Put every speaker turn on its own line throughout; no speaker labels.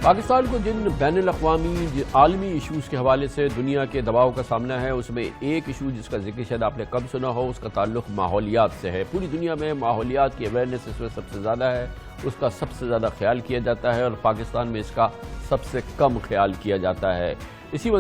پاکستان کو جن بین الاقوامی عالمی ایشوز کے حوالے سے دنیا کے دباؤ کا سامنا ہے، اس میں ایک ایشو جس کا ذکر شاید آپ نے کم سنا ہو، اس کا تعلق ماحولیات سے ہے۔ پوری دنیا میں ماحولیات کی اویئرنیس اس میں سب سے زیادہ ہے، اس کا سب سے زیادہ خیال کیا جاتا ہے، اور پاکستان میں اس کا سب سے کم خیال کیا جاتا ہے۔ اسی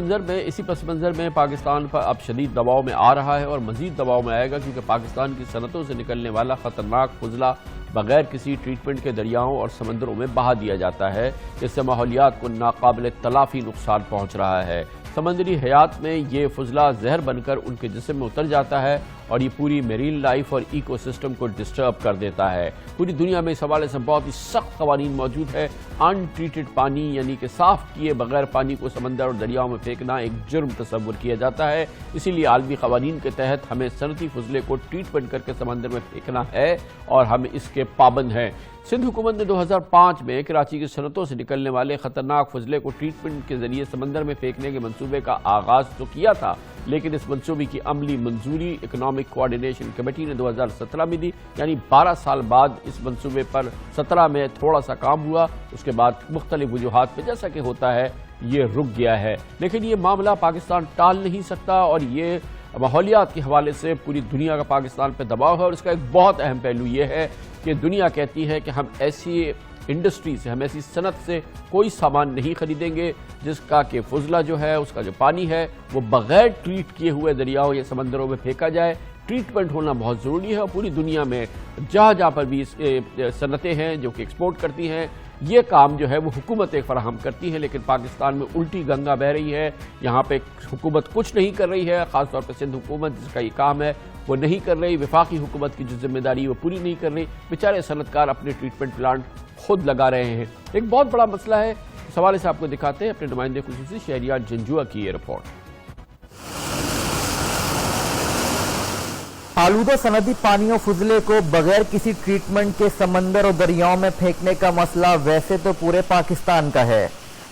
پس منظر میں پاکستان پر اب شدید دباؤ میں آ رہا ہے، اور مزید دباؤ میں آئے گا، کیونکہ پاکستان کی صنعتوں سے نکلنے والا خطرناک فضلہ بغیر کسی ٹریٹمنٹ کے دریاؤں اور سمندروں میں بہا دیا جاتا ہے، جس سے ماحولیات کو ناقابل تلافی نقصان پہنچ رہا ہے۔ سمندری حیات میں یہ فضلہ زہر بن کر ان کے جسم میں اتر جاتا ہے، اور یہ پوری میرین لائف اور ایکو سسٹم کو ڈسٹرب کر دیتا ہے۔ پوری دنیا میں اس حوالے سے بہت ہی سخت قوانین موجود ہے۔ ان ٹریٹڈ پانی یعنی کہ صاف کیے بغیر پانی کو سمندر اور دریاؤں میں پھینکنا ایک جرم تصور کیا جاتا ہے، اسی لیے عالمی قوانین کے تحت ہمیں صنعتی فضلے کو ٹریٹمنٹ کر کے سمندر میں پھینکنا ہے، اور ہم اس کے پابند ہیں۔ سندھ حکومت نے 2005 میں کراچی کی صنعتوں سے نکلنے والے خطرناک فضلے کو ٹریٹمنٹ کے ذریعے سمندر میں پھینکنے کے منصوبے کا آغاز تو کیا تھا، لیکن اس منصوبے کی عملی منظوری اکنامک کوارڈینیشن کمیٹی نے 2017 میں دی، یعنی 12 سال بعد اس منصوبے پر 17 میں تھوڑا سا کام ہوا، اس کے بعد مختلف وجوہات پہ جیسا کہ ہوتا ہے یہ رک گیا ہے۔ لیکن یہ معاملہ پاکستان ٹال نہیں سکتا، اور یہ ماحولیات کے حوالے سے پوری دنیا کا پاکستان پہ دباؤ ہے، اور اس کا ایک بہت اہم پہلو یہ ہے کہ دنیا کہتی ہے کہ ہم ایسی انڈسٹری سے، ہم ایسی صنعت سے کوئی سامان نہیں خریدیں گے جس کا کہ فضلہ جو ہے، اس کا جو پانی ہے، وہ بغیر ٹریٹ کیے ہوئے دریاؤں یا سمندروں میں پھینکا جائے۔ ٹریٹمنٹ ہونا بہت ضروری ہے، اور پوری دنیا میں جہاں جہاں پر بھی صنعتیں ہیں جو کہ ایکسپورٹ کرتی ہیں، یہ کام جو ہے وہ حکومتیں فراہم کرتی ہیں، لیکن پاکستان میں الٹی گنگا بہہ رہی ہے۔ یہاں پہ حکومت کچھ نہیں کر رہی ہے، خاص طور پہ سندھ حکومت جس کا یہ کام ہے وہ نہیں کر رہی، وفاقی حکومت کی جو ذمہ داری وہ پوری نہیں کر رہی، بیچارے صنعتکار اپنے ٹریٹمنٹ پلانٹ خود لگا رہے ہیں۔ ایک بہت بڑا مسئلہ ہے، اس حوالے سے آپ کو دکھاتے ہیں اپنے نمائندے خصوصی شہریار جنجوعہ کی یہ رپورٹ۔
آلودہ صنعتی پانی اور فضلے کو بغیر کسی ٹریٹمنٹ کے سمندر اور دریاؤں میں پھینکنے کا مسئلہ ویسے تو پورے پاکستان کا ہے،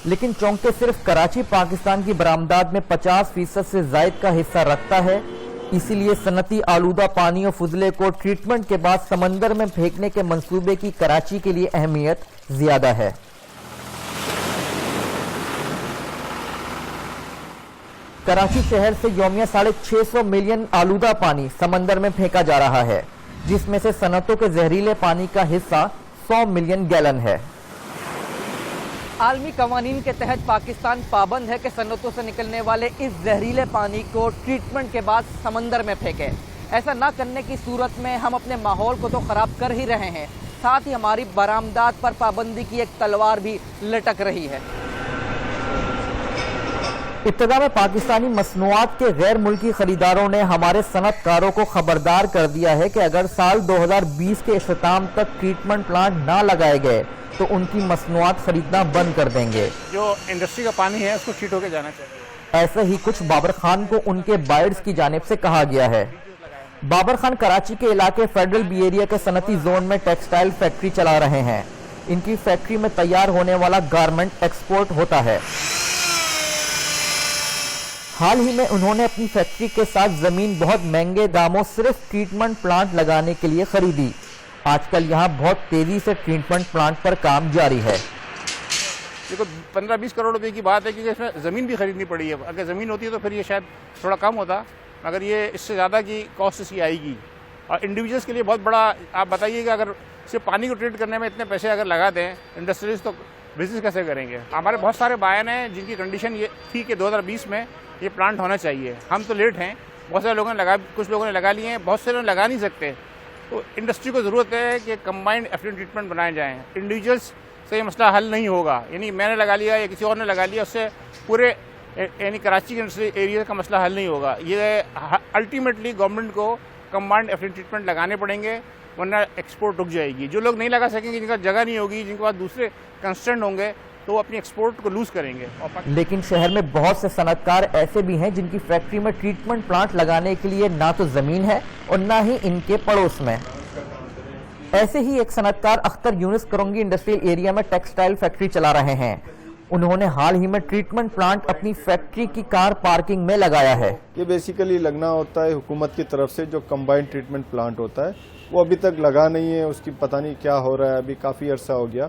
لیکن چونکہ صرف کراچی پاکستان کی برآمدات میں 50% سے زائد کا حصہ رکھتا ہے، اسی لیے صنعتی آلودہ پانی اور فضلے کو ٹریٹمنٹ کے بعد سمندر میں پھینکنے کے منصوبے کی کراچی کے لیے اہمیت زیادہ ہے۔ کراچی شہر سے یومیہ 650 ملین آلودہ پانی سمندر میں پھینکا جا رہا ہے، جس میں سے صنعتوں کے زہریلے پانی کا حصہ 100 ملین گیلن ہے۔
عالمی قوانین کے تحت پاکستان پابند ہے کہ صنعتوں سے نکلنے والے اس زہریلے پانی کو ٹریٹمنٹ کے بعد سمندر میں پھینکے۔ ایسا نہ کرنے کی صورت میں ہم اپنے ماحول کو تو خراب کر ہی رہے ہیں، ساتھ ہی ہماری برآمدات پر پابندی کی ایک تلوار بھی لٹک رہی ہے۔
ابتدا میں پاکستانی مصنوعات کے غیر ملکی خریداروں نے ہمارے صنعت کاروں کو خبردار کر دیا ہے کہ اگر سال 2020 کے اختتام تک ٹریٹمنٹ پلانٹ نہ لگائے گئے تو ان کی مصنوعات خریدنا بند کر دیں گے۔
جو انڈسٹری کا پانی ہے اس کو ٹریٹ ہو کے جانا چاہیے۔
ایسا ہی کچھ بابر خان کو ان کے بائرز کی جانب سے کہا گیا ہے۔ بابر خان کراچی کے علاقے فیڈرل بی ایریا کے صنعتی زون میں ٹیکسٹائل فیکٹری چلا رہے ہیں۔ ان کی فیکٹری میں تیار ہونے والا گارمنٹ ایکسپورٹ ہوتا ہے۔ حال ہی میں انہوں نے اپنی فیکٹری کے ساتھ زمین بہت مہنگے داموں صرف ٹریٹمنٹ پلانٹ لگانے کے لیے خریدی۔ آج کل یہاں بہت تیزی سے ٹریٹمنٹ پلانٹ پر کام جاری ہے۔
دیکھو 15-20 کروڑ روپے کی بات ہے، کیونکہ اس میں زمین بھی خریدنی پڑی ہے۔ اگر زمین ہوتی ہے تو پھر یہ شاید تھوڑا کم ہوتا، مگر یہ اس سے زیادہ کی کاسٹ اس کی آئے گی، اور انڈیویجولس کے لیے بہت بڑا۔ آپ بتائیے کہ اگر صرف پانی کو ٹریٹ کرنے میں اتنے پیسے اگر لگا دیں انڈسٹریز، تو بزنس کیسے کریں گے؟ ہمارے بہت سارے بائن ہیں جن کی کنڈیشن یہ تھی کہ 2020 میں یہ پلانٹ ہونا چاہیے۔ ہم تو لیٹ ہیں، بہت سارے لوگوں نے کچھ لوگوں نے لگا لیے ہیں، بہت سے لوگ لگا نہیں سکتے۔ تو انڈسٹری کو ضرورت ہے کہ کمبائنڈ ایفلوئنٹ ٹریٹمنٹ بنائے جائیں۔ انڈیویجولس سے یہ مسئلہ حل نہیں ہوگا، یعنی میں نے لگا لیا یا کسی اور نے لگا لیا، اس سے پورے یعنی کراچی کے انڈسٹری ایریا کا مسئلہ حل نہیں ہوگا۔ یہ الٹیمیٹلی گورنمنٹ کو کمبائنڈ ایفلوئنٹ ٹریٹمنٹ لگانے پڑیں گے، ورنہ ایکسپورٹ رک جائے گی۔ جو لوگ نہیں لگا سکیں گے، جن کا جگہ نہیں ہوگی، جن کے پاس دوسرے کنسٹرنٹ ہوں گے، تو وہ اپنی ایکسپورٹ کو لوز کریں گے۔
لیکن شہر میں بہت سے صنعت کار ایسے بھی ہیں جن کی فیکٹری میں ٹریٹمنٹ پلانٹ لگانے کے لیے نہ تو زمین ہے اور نہ ہی ان کے پڑوس میں۔ ایسے ہی ایک صنعت کار اختر یونس کرنگی انڈسٹریل ایریا میں ٹیکسٹائل فیکٹری چلا رہے ہیں۔ انہوں نے حال ہی میں ٹریٹمنٹ پلانٹ اپنی فیکٹری کی کار پارکنگ میں لگایا ہے۔
یہ بیسیکلی لگنا ہوتا ہے حکومت کی طرف سے، جو کمبائنڈ ٹریٹمنٹ پلانٹ ہوتا ہے وہ ابھی تک لگا نہیں ہے، اس کی پتہ نہیں کیا ہو رہا ہے، ابھی کافی عرصہ ہو گیا۔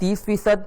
30%